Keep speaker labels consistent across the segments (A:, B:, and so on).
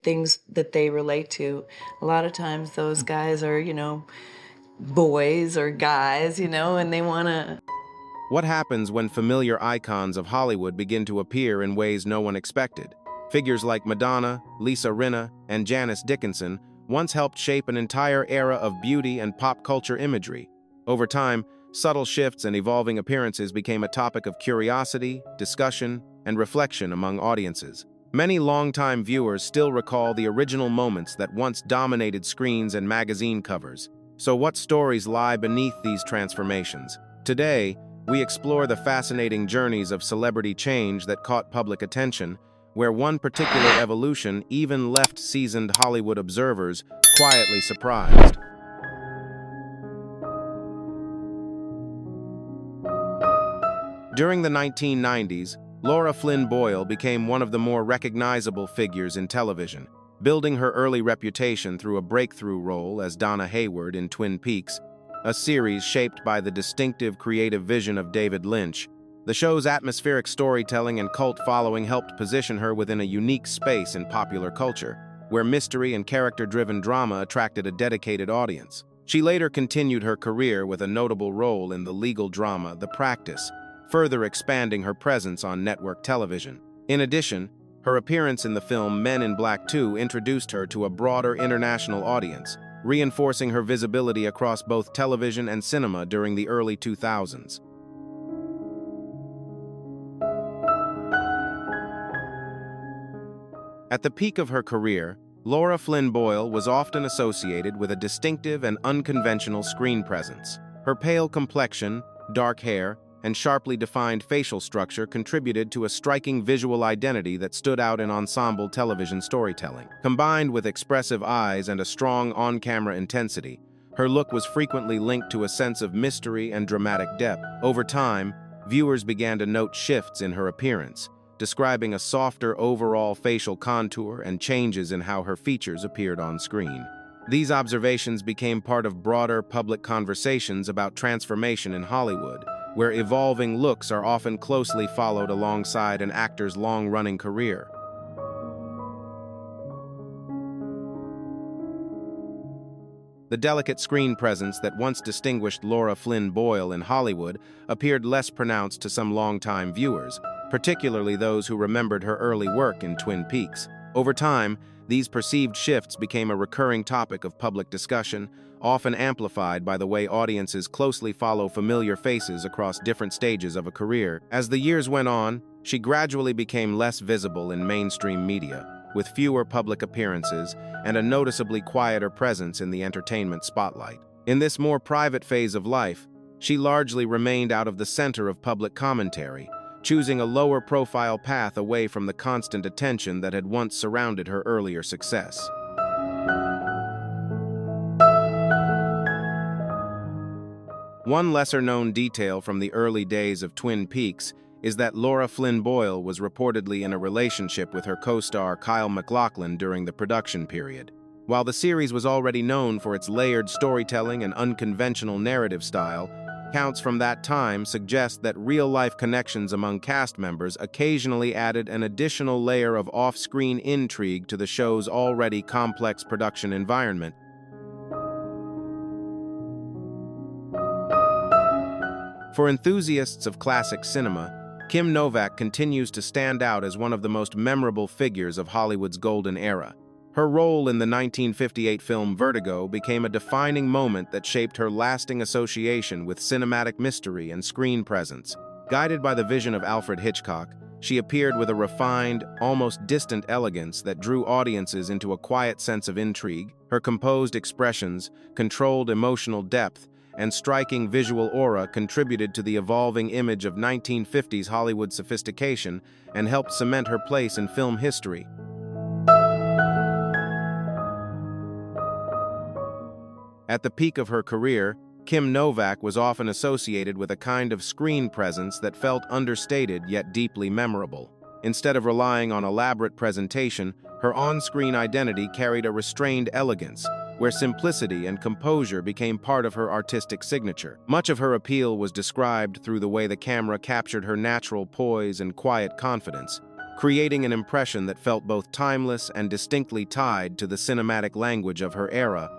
A: things that they relate to. A lot of times those guys are, boys or guys, and they want to.
B: What happens when familiar icons of Hollywood begin to appear in ways no one expected? Figures like Madonna, Lisa Rinna, and Janice Dickinson once helped shape an entire era of beauty and pop culture imagery. Over time, subtle shifts and evolving appearances became a topic of curiosity, discussion, and reflection among audiences. Many longtime viewers still recall the original moments that once dominated screens and magazine covers. So what stories lie beneath these transformations? Today, we explore the fascinating journeys of celebrity change that caught public attention, where one particular evolution even left seasoned Hollywood observers quietly surprised. During the 1990s, Laura Flynn Boyle became one of the more recognizable figures in television, building her early reputation through a breakthrough role as Donna Hayward in Twin Peaks, a series shaped by the distinctive creative vision of David Lynch. The show's atmospheric storytelling and cult following helped position her within a unique space in popular culture, where mystery and character-driven drama attracted a dedicated audience. She later continued her career with a notable role in the legal drama The Practice, further expanding her presence on network television. In addition, her appearance in the film Men in Black 2 introduced her to a broader international audience, reinforcing her visibility across both television and cinema during the early 2000s. At the peak of her career, Laura Flynn Boyle was often associated with a distinctive and unconventional screen presence. Her pale complexion, dark hair, and sharply defined facial structure contributed to a striking visual identity that stood out in ensemble television storytelling. Combined with expressive eyes and a strong on-camera intensity, her look was frequently linked to a sense of mystery and dramatic depth. Over time, viewers began to note shifts in her appearance, describing a softer overall facial contour and changes in how her features appeared on screen. These observations became part of broader public conversations about transformation in Hollywood, where evolving looks are often closely followed alongside an actor's long-running career. The delicate screen presence that once distinguished Laura Flynn Boyle in Hollywood appeared less pronounced to some longtime viewers, particularly those who remembered her early work in Twin Peaks. Over time, these perceived shifts became a recurring topic of public discussion, often amplified by the way audiences closely follow familiar faces across different stages of a career. As the years went on, she gradually became less visible in mainstream media, with fewer public appearances and a noticeably quieter presence in the entertainment spotlight. In this more private phase of life, she largely remained out of the center of public commentary, choosing a lower-profile path away from the constant attention that had once surrounded her earlier success. One lesser-known detail from the early days of Twin Peaks is that Laura Flynn Boyle was reportedly in a relationship with her co-star Kyle MacLachlan during the production period. While the series was already known for its layered storytelling and unconventional narrative style, accounts from that time suggest that real-life connections among cast members occasionally added an additional layer of off-screen intrigue to the show's already complex production environment. For enthusiasts of classic cinema, Kim Novak continues to stand out as one of the most memorable figures of Hollywood's golden era. Her role in the 1958 film Vertigo became a defining moment that shaped her lasting association with cinematic mystery and screen presence. Guided by the vision of Alfred Hitchcock, she appeared with a refined, almost distant elegance that drew audiences into a quiet sense of intrigue. Her composed expressions, controlled emotional depth, and striking visual aura contributed to the evolving image of 1950s Hollywood sophistication and helped cement her place in film history. At the peak of her career, Kim Novak was often associated with a kind of screen presence that felt understated yet deeply memorable. Instead of relying on elaborate presentation, her on-screen identity carried a restrained elegance, where simplicity and composure became part of her artistic signature. Much of her appeal was described through the way the camera captured her natural poise and quiet confidence, creating an impression that felt both timeless and distinctly tied to the cinematic language of her era.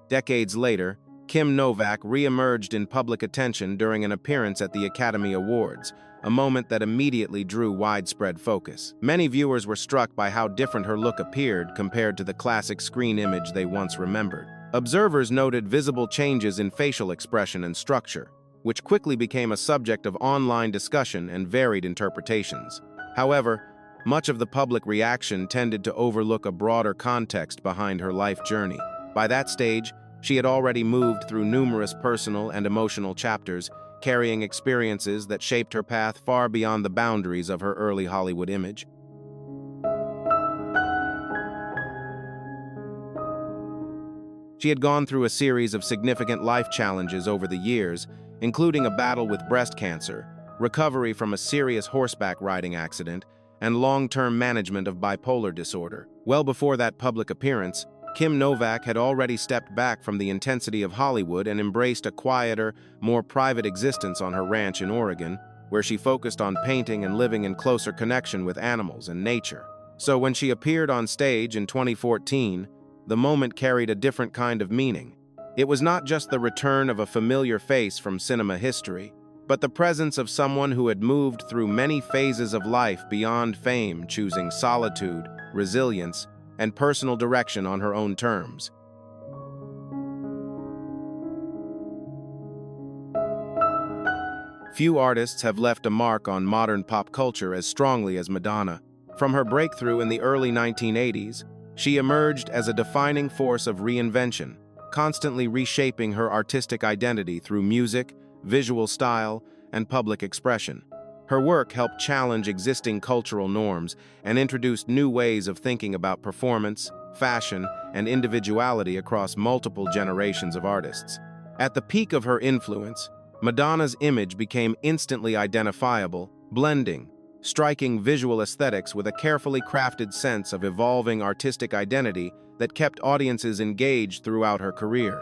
B: Decades later, Kim Novak re-emerged in public attention during an appearance at the Academy Awards, a moment that immediately drew widespread focus. Many viewers were struck by how different her look appeared compared to the classic screen image they once remembered. Observers noted visible changes in facial expression and structure, which quickly became a subject of online discussion and varied interpretations. However, much of the public reaction tended to overlook a broader context behind her life journey. By that stage, she had already moved through numerous personal and emotional chapters, carrying experiences that shaped her path far beyond the boundaries of her early Hollywood image. She had gone through a series of significant life challenges over the years, including a battle with breast cancer, recovery from a serious horseback riding accident, and long-term management of bipolar disorder. Well before that public appearance, Kim Novak had already stepped back from the intensity of Hollywood and embraced a quieter, more private existence on her ranch in Oregon, where she focused on painting and living in closer connection with animals and nature. So when she appeared on stage in 2014, the moment carried a different kind of meaning. It was not just the return of a familiar face from cinema history, but the presence of someone who had moved through many phases of life beyond fame, choosing solitude, resilience, and personal direction on her own terms. Few artists have left a mark on modern pop culture as strongly as Madonna. From her breakthrough in the early 1980s, she emerged as a defining force of reinvention, constantly reshaping her artistic identity through music, visual style, and public expression. Her work helped challenge existing cultural norms and introduced new ways of thinking about performance, fashion, and individuality across multiple generations of artists. At the peak of her influence, Madonna's image became instantly identifiable, blending striking visual aesthetics with a carefully crafted sense of evolving artistic identity that kept audiences engaged throughout her career.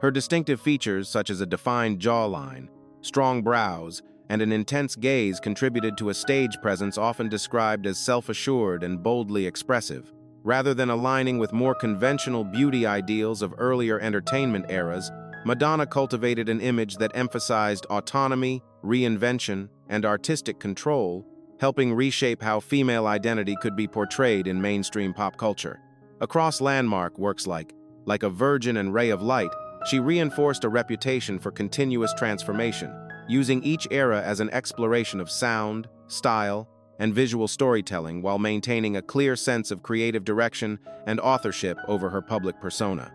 B: Her distinctive features, such as a defined jawline, strong brows, and an intense gaze contributed to a stage presence often described as self-assured and boldly expressive. Rather than aligning with more conventional beauty ideals of earlier entertainment eras, Madonna cultivated an image that emphasized autonomy, reinvention, and artistic control, helping reshape how female identity could be portrayed in mainstream pop culture. Across landmark works like A Virgin and Ray of Light, she reinforced a reputation for continuous transformation, using each era as an exploration of sound, style, and visual storytelling while maintaining a clear sense of creative direction and authorship over her public persona.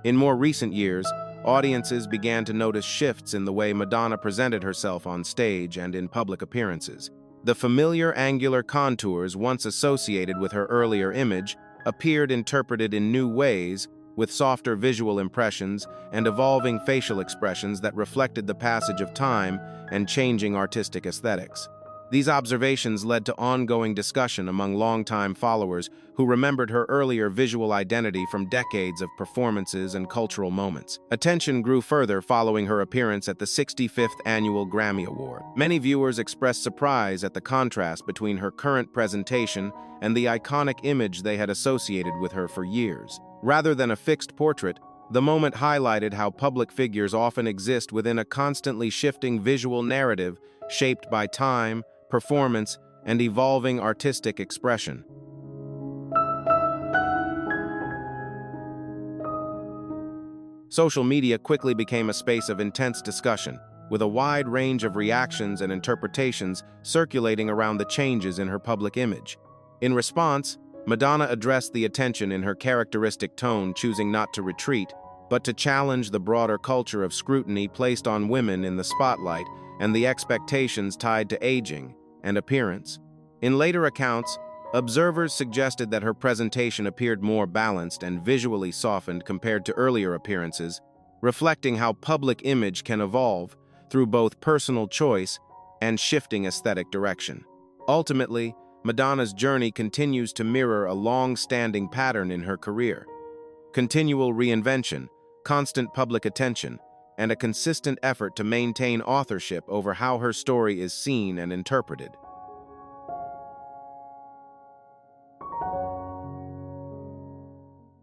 B: In more recent years, audiences began to notice shifts in the way Madonna presented herself on stage and in public appearances. The familiar angular contours once associated with her earlier image appeared interpreted in new ways, with softer visual impressions and evolving facial expressions that reflected the passage of time and changing artistic aesthetics. These observations led to ongoing discussion among longtime followers who remembered her earlier visual identity from decades of performances and cultural moments. Attention grew further following her appearance at the 65th Annual Grammy Award. Many viewers expressed surprise at the contrast between her current presentation and the iconic image they had associated with her for years. Rather than a fixed portrait, the moment highlighted how public figures often exist within a constantly shifting visual narrative shaped by time, performance, and evolving artistic expression. Social media quickly became a space of intense discussion, with a wide range of reactions and interpretations circulating around the changes in her public image. In response, Madonna addressed the attention in her characteristic tone, choosing not to retreat, but to challenge the broader culture of scrutiny placed on women in the spotlight and the expectations tied to aging and appearance. In later accounts, observers suggested that her presentation appeared more balanced and visually softened compared to earlier appearances, reflecting how public image can evolve through both personal choice and shifting aesthetic direction. Ultimately, Madonna's journey continues to mirror a long-standing pattern in her career: continual reinvention, constant public attention, and a consistent effort to maintain authorship over how her story is seen and interpreted.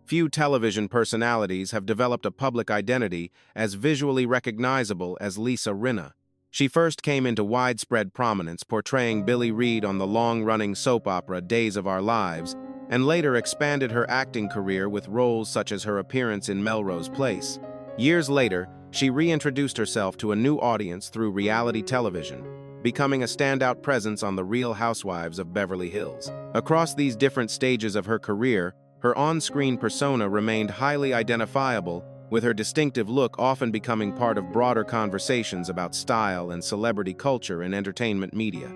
B: Few television personalities have developed a public identity as visually recognizable as Lisa Rinna. She first came into widespread prominence portraying Billie Reed on the long-running soap opera Days of Our Lives, and later expanded her acting career with roles such as her appearance in Melrose Place. Years later, she reintroduced herself to a new audience through reality television, becoming a standout presence on The Real Housewives of Beverly Hills. Across these different stages of her career, her on-screen persona remained highly identifiable, with her distinctive look often becoming part of broader conversations about style and celebrity culture in entertainment media.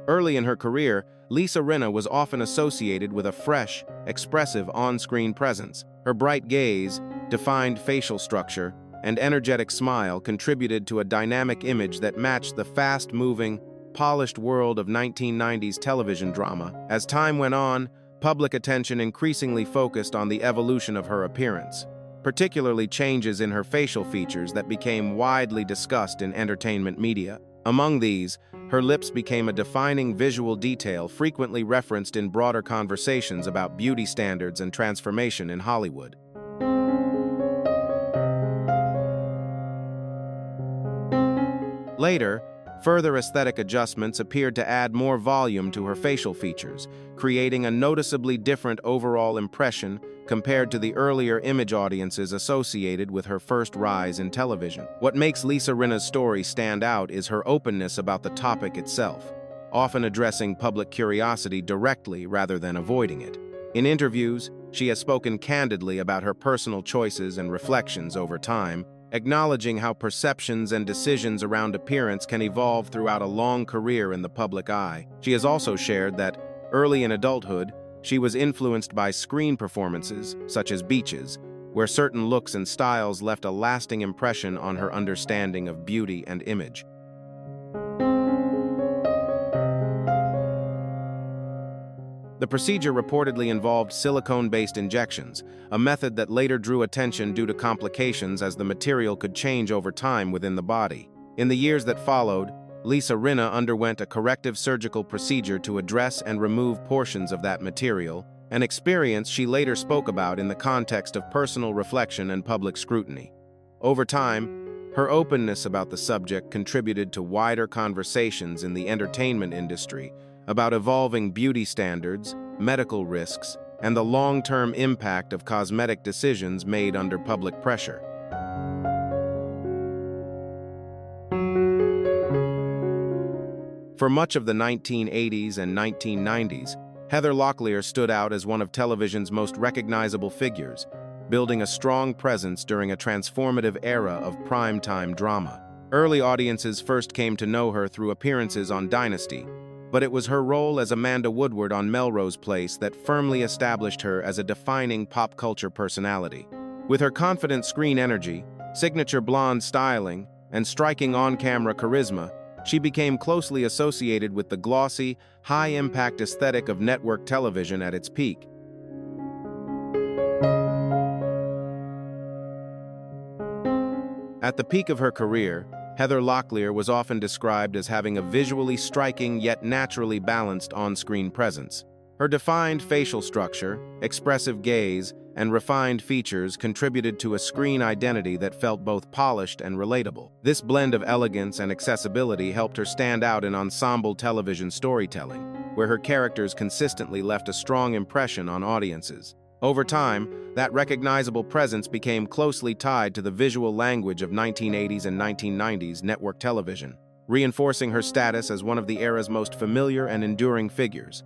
B: Early in her career, Lisa Rinna was often associated with a fresh, expressive on-screen presence. Her bright gaze, defined facial structure, and energetic smile contributed to a dynamic image that matched the fast-moving, polished world of 1990s television drama. As time went on, public attention increasingly focused on the evolution of her appearance, particularly changes in her facial features that became widely discussed in entertainment media. Among these, her lips became a defining visual detail frequently referenced in broader conversations about beauty standards and transformation in Hollywood. Later, further aesthetic adjustments appeared to add more volume to her facial features, creating a noticeably different overall impression compared to the earlier image audiences associated with her first rise in television. What makes Lisa Rinna's story stand out is her openness about the topic itself, often addressing public curiosity directly rather than avoiding it. In interviews, she has spoken candidly about her personal choices and reflections over time, acknowledging how perceptions and decisions around appearance can evolve throughout a long career in the public eye. She has also shared that, early in adulthood, she was influenced by screen performances, such as Beaches, where certain looks and styles left a lasting impression on her understanding of beauty and image. The procedure reportedly involved silicone-based injections, a method that later drew attention due to complications as the material could change over time within the body. In the years that followed, Lisa Rinna underwent a corrective surgical procedure to address and remove portions of that material, an experience she later spoke about in the context of personal reflection and public scrutiny. Over time, her openness about the subject contributed to wider conversations in the entertainment industry about evolving beauty standards, medical risks, and the long-term impact of cosmetic decisions made under public pressure. For much of the 1980s and 1990s, Heather Locklear stood out as one of television's most recognizable figures, building a strong presence during a transformative era of primetime drama. Early audiences first came to know her through appearances on Dynasty, but it was her role as Amanda Woodward on Melrose Place that firmly established her as a defining pop culture personality. With her confident screen energy, signature blonde styling, and striking on-camera charisma, she became closely associated with the glossy, high-impact aesthetic of network television at its peak. At the peak of her career, Heather Locklear was often described as having a visually striking yet naturally balanced on-screen presence. Her defined facial structure, expressive gaze, and refined features contributed to a screen identity that felt both polished and relatable. This blend of elegance and accessibility helped her stand out in ensemble television storytelling, where her characters consistently left a strong impression on audiences. Over time, that recognizable presence became closely tied to the visual language of 1980s and 1990s network television, reinforcing her status as one of the era's most familiar and enduring figures.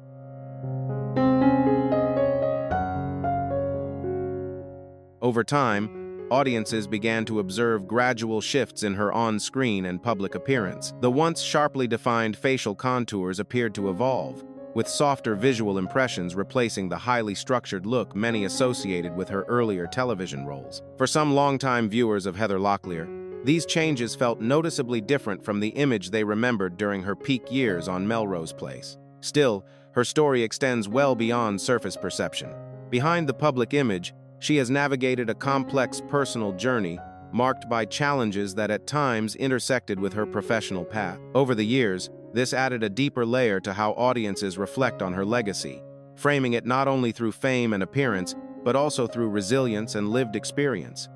B: Over time, audiences began to observe gradual shifts in her on-screen and public appearance. The once sharply defined facial contours appeared to evolve, with softer visual impressions replacing the highly structured look many associated with her earlier television roles. For some longtime viewers of Heather Locklear, These changes felt noticeably different from the image they remembered during her peak years on Melrose Place. Still, her story extends well beyond surface perception. Behind the public image, she has navigated a complex personal journey marked by challenges that at times intersected with her professional path. Over the years, this added a deeper layer to how audiences reflect on her legacy, framing it not only through fame and appearance, but also through resilience and lived experience.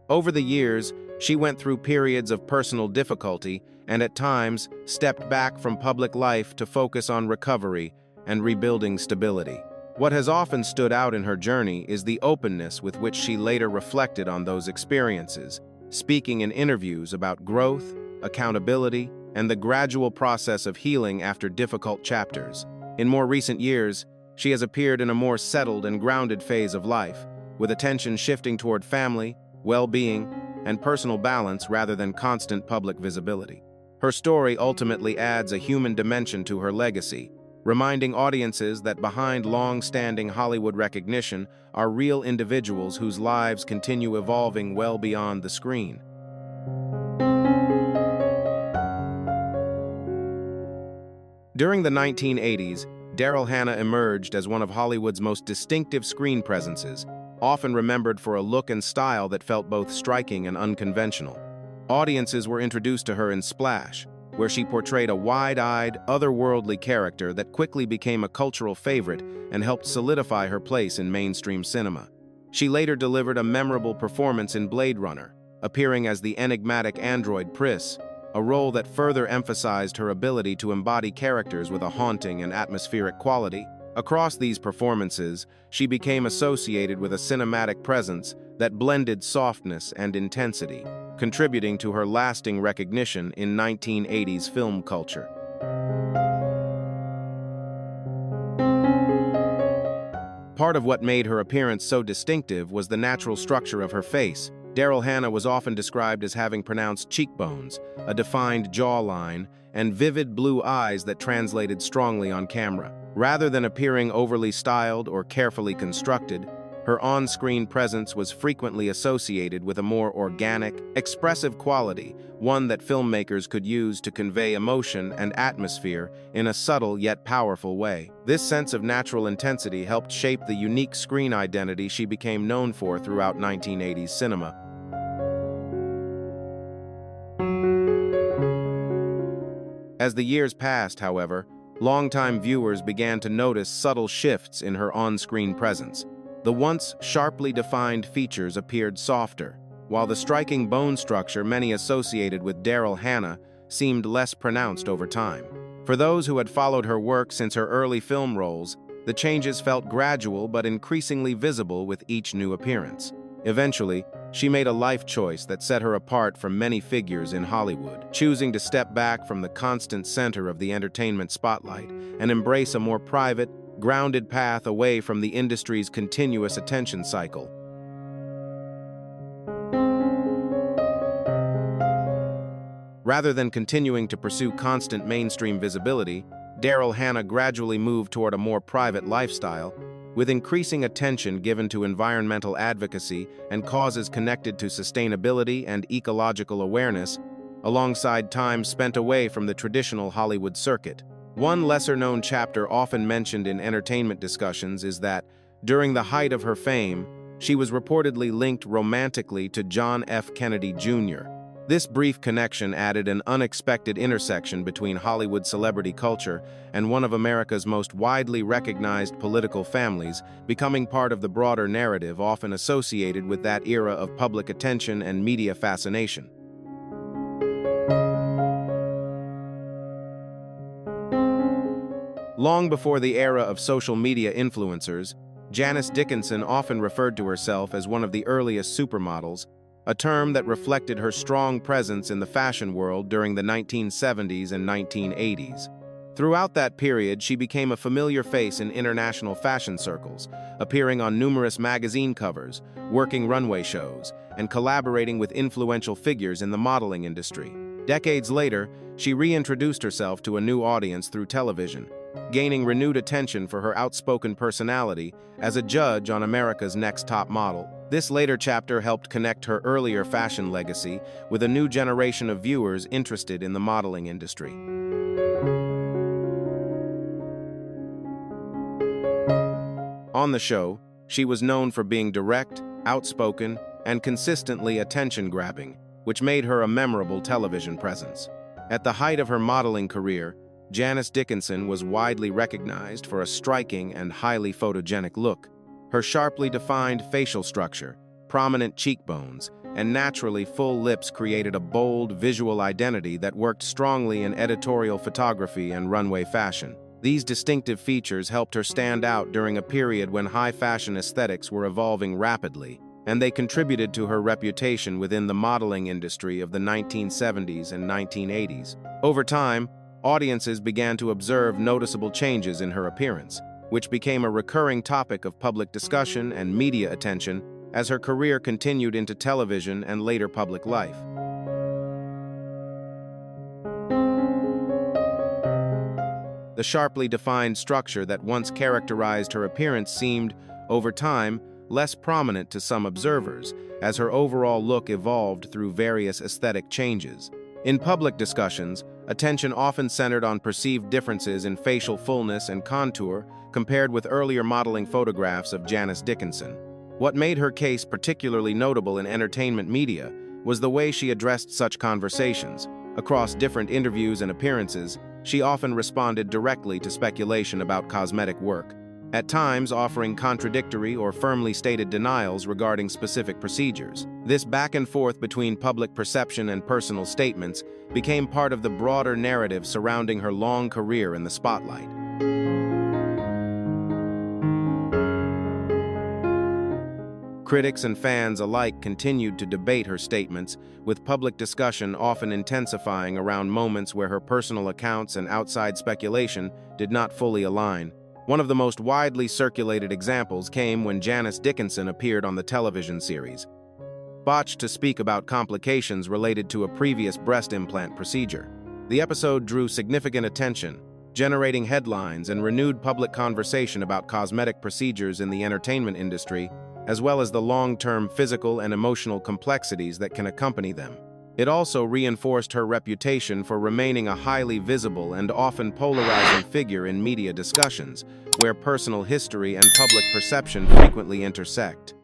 B: Over the years, she went through periods of personal difficulty and at times stepped back from public life to focus on recovery and rebuilding stability. What has often stood out in her journey is the openness with which she later reflected on those experiences, speaking in interviews about growth, accountability, and the gradual process of healing after difficult chapters. In more recent years, she has appeared in a more settled and grounded phase of life, with attention shifting toward family, well-being, and personal balance rather than constant public visibility. Her story ultimately adds a human dimension to her legacy, reminding audiences that behind long-standing Hollywood recognition are real individuals whose lives continue evolving well beyond the screen. During the 1980s, Daryl Hannah emerged as one of Hollywood's most distinctive screen presences, often remembered for a look and style that felt both striking and unconventional. Audiences were introduced to her in Splash, where she portrayed a wide-eyed, otherworldly character that quickly became a cultural favorite and helped solidify her place in mainstream cinema. She later delivered a memorable performance in Blade Runner, appearing as the enigmatic android Pris, a role that further emphasized her ability to embody characters with a haunting and atmospheric quality. Across these performances, she became associated with a cinematic presence that blended softness and intensity, contributing to her lasting recognition in 1980s film culture. Part of what made her appearance so distinctive was the natural structure of her face. Daryl Hannah was often described as having pronounced cheekbones, a defined jawline, and vivid blue eyes that translated strongly on camera. Rather than appearing overly styled or carefully constructed, her on-screen presence was frequently associated with a more organic, expressive quality, one that filmmakers could use to convey emotion and atmosphere in a subtle yet powerful way. This sense of natural intensity helped shape the unique screen identity she became known for throughout 1980s cinema. As the years passed, however, longtime viewers began to notice subtle shifts in her on-screen presence. The once sharply defined features appeared softer, while the striking bone structure many associated with Daryl Hannah seemed less pronounced over time. For those who had followed her work since her early film roles, the changes felt gradual but increasingly visible with each new appearance. Eventually, she made a life choice that set her apart from many figures in Hollywood, choosing to step back from the constant center of the entertainment spotlight and embrace a more private, grounded path away from the industry's continuous attention cycle. Rather than continuing to pursue constant mainstream visibility, Daryl Hannah gradually moved toward a more private lifestyle, with increasing attention given to environmental advocacy and causes connected to sustainability and ecological awareness, alongside time spent away from the traditional Hollywood circuit. One lesser-known chapter often mentioned in entertainment discussions is that, during the height of her fame, she was reportedly linked romantically to John F. Kennedy Jr. This brief connection added an unexpected intersection between Hollywood celebrity culture and one of America's most widely recognized political families, becoming part of the broader narrative often associated with that era of public attention and media fascination. Long before the era of social media influencers, Janice Dickinson often referred to herself as one of the earliest supermodels, a term that reflected her strong presence in the fashion world during the 1970s and 1980s. Throughout that period, she became a familiar face in international fashion circles, appearing on numerous magazine covers, working runway shows, and collaborating with influential figures in the modeling industry. Decades later, she reintroduced herself to a new audience through television, gaining renewed attention for her outspoken personality as a judge on America's Next Top Model. This later chapter helped connect her earlier fashion legacy with a new generation of viewers interested in the modeling industry. On the show, she was known for being direct, outspoken, and consistently attention-grabbing, which made her a memorable television presence. At the height of her modeling career, Janice Dickinson was widely recognized for a striking and highly photogenic look. Her sharply defined facial structure, prominent cheekbones, and naturally full lips created a bold visual identity that worked strongly in editorial photography and runway fashion. These distinctive features helped her stand out during a period when high fashion aesthetics were evolving rapidly, and they contributed to her reputation within the modeling industry of the 1970s and 1980s. Over time, audiences began to observe noticeable changes in her appearance, which became a recurring topic of public discussion and media attention as her career continued into television and later public life. The sharply defined structure that once characterized her appearance seemed, over time, less prominent to some observers, as her overall look evolved through various aesthetic changes. In public discussions, attention often centered on perceived differences in facial fullness and contour compared with earlier modeling photographs of Janice Dickinson. What made her case particularly notable in entertainment media was the way she addressed such conversations. Across different interviews and appearances, she often responded directly to speculation about cosmetic work, at times offering contradictory or firmly stated denials regarding specific procedures. This back and forth between public perception and personal statements became part of the broader narrative surrounding her long career in the spotlight. Critics and fans alike continued to debate her statements, with public discussion often intensifying around moments where her personal accounts and outside speculation did not fully align. One of the most widely circulated examples came when Janice Dickinson appeared on the television series Botched to speak about complications related to a previous breast implant procedure. The episode drew significant attention, generating headlines and renewed public conversation about cosmetic procedures in the entertainment industry, as well as the long-term physical and emotional complexities that can accompany them. It also reinforced her reputation for remaining a highly visible and often polarizing figure in media discussions, where personal history and public perception frequently intersect.